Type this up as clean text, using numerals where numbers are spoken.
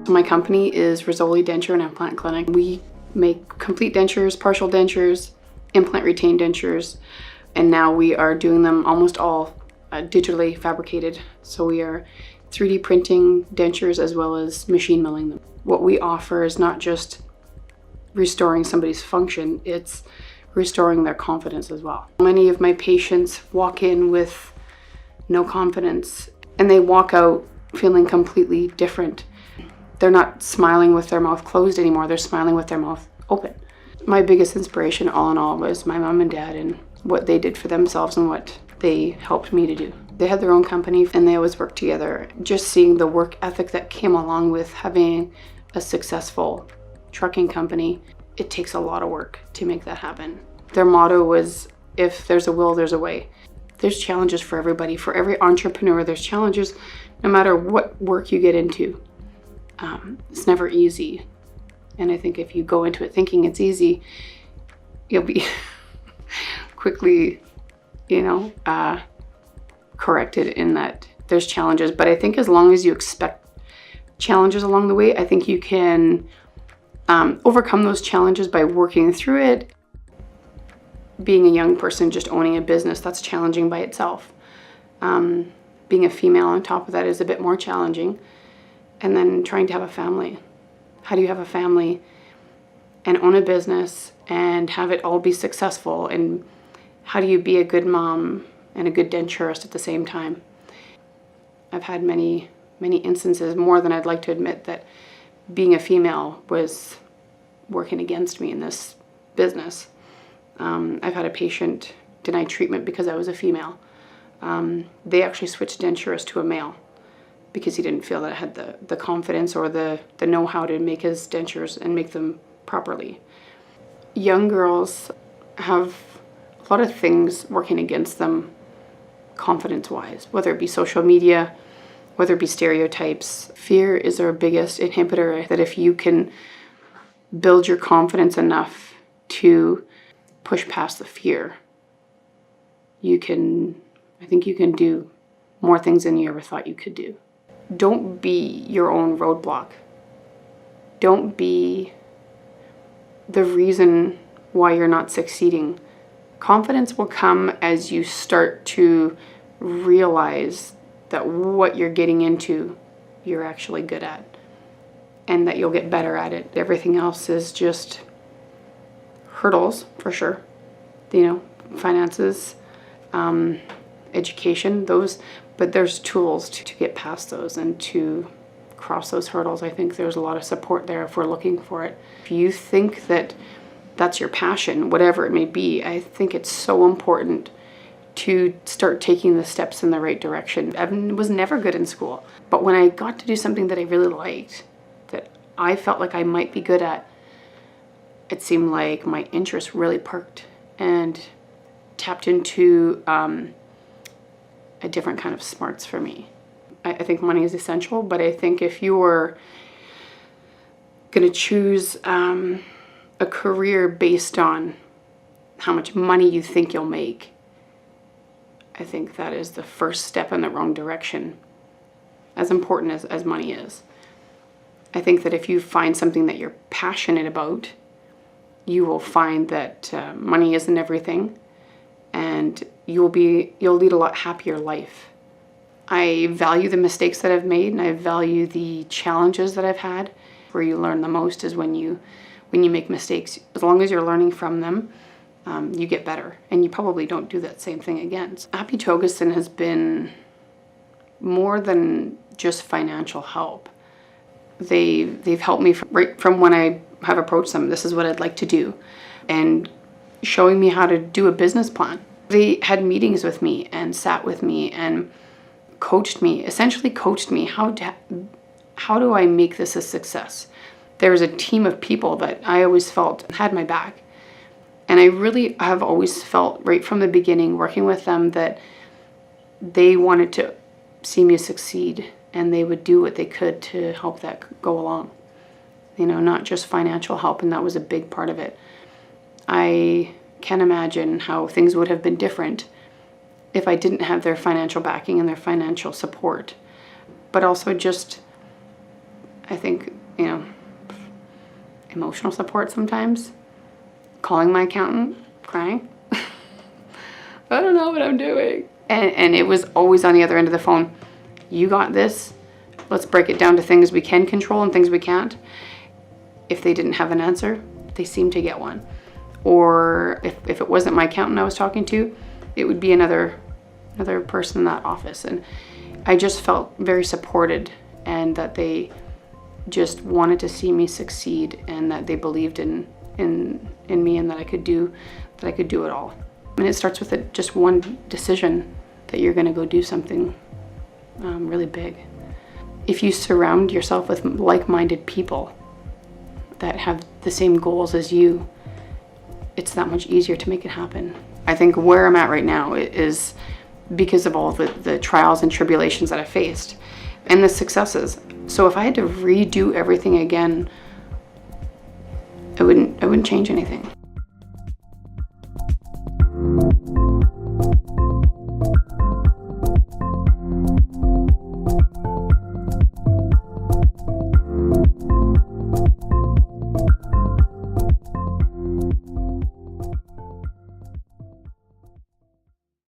My company is Rizzoli Denture and Implant Clinic. We make complete dentures, partial dentures, implant retained dentures, and now we are doing them almost all digitally fabricated. So we are 3D printing dentures as well as machine milling them. What we offer is not just restoring somebody's function, it's restoring their confidence as well. Many of my patients walk in with no confidence and they walk out feeling completely different. They're not smiling with their mouth closed anymore, they're smiling with their mouth open. My biggest inspiration all in all was my mom and dad and what they did for themselves and what they helped me to do. They had their own company and they always worked together. Just seeing the work ethic that came along with having a successful trucking company, it takes a lot of work to make that happen. Their motto was, if there's a will, there's a way. There's challenges for everybody. For every entrepreneur, there's challenges no matter what work you get into. It's never easy. And I think if you go into it thinking it's easy, you'll be quickly, corrected in that there's challenges. But I think as long as you expect challenges along the way, I think you can overcome those challenges by working through it. Being a young person just owning a business, that's challenging by itself. Being a female on top of that is a bit more challenging. And then trying to have a family. How do you have a family and own a business and have it all be successful? And how do you be a good mom and a good denturist at the same time? I've had many instances, more than I'd like to admit, that being a female was working against me in this business. I've had a patient deny treatment because I was a female. They actually switched denturists to a male because he didn't feel that I had the confidence or the know-how to make his dentures and make them properly. Young girls have a lot of things working against them confidence-wise, whether it be social media, whether it be stereotypes. Fear is our biggest inhibitor, that if you can build your confidence enough to push past the fear, I think you can do more things than you ever thought you could do. Don't be your own roadblock. Don't be the reason why you're not succeeding. Confidence will come as you start to realize that what you're getting into, you're actually good at, and that you'll get better at it. Everything else is just hurdles, for sure. Finances, education, but there's tools to get past those and to cross those hurdles. I think there's a lot of support there if we're looking for it. If you think that that's your passion, whatever it may be, I think it's so important to start taking the steps in the right direction. I was never good in school, but when I got to do something that I really liked, that I felt like I might be good at, it seemed like my interest really perked and tapped into a different kind of smarts for me. I think money is essential, but I think if you're going to choose a career based on how much money you think you'll make, I think that is the first step in the wrong direction, as important as money is. I think that if you find something that you're passionate about, you will find that money isn't everything, and you'll lead a lot happier life. I value the mistakes that I've made, and I value the challenges that I've had. Where you learn the most is when you make mistakes. As long as you're learning from them, you get better, and you probably don't do that same thing again. So Happy Togason has been more than just financial help. They've helped me right from when I have approached them. This is what I'd like to do, and showing me how to do a business plan. They had meetings with me and sat with me and essentially coached me how do I make this a success. There's a team of people that I always felt had my back, and I really have always felt right from the beginning working with them that they wanted to see me succeed, and they would do what they could to help that go along. Not just financial help, and that was a big part of it. I can't imagine how things would have been different if I didn't have their financial backing and their financial support. But also just I think, emotional support sometimes. Calling my accountant, crying. I don't know what I'm doing. And it was always on the other end of the phone. You got this. Let's break it down to things we can control and things we can't. If they didn't have an answer, they seemed to get one. Or if it wasn't my accountant I was talking to, it would be another person in that office. And I just felt very supported, and that they just wanted to see me succeed, and that they believed in me, and that I could do it all. And it starts with just one decision that you're going to go do something really big. If you surround yourself with like-minded people that have the same goals as you, it's that much easier to make it happen. I think where I'm at right now is because of all the trials and tribulations that I faced and the successes. So if I had to redo everything again, I wouldn't change anything.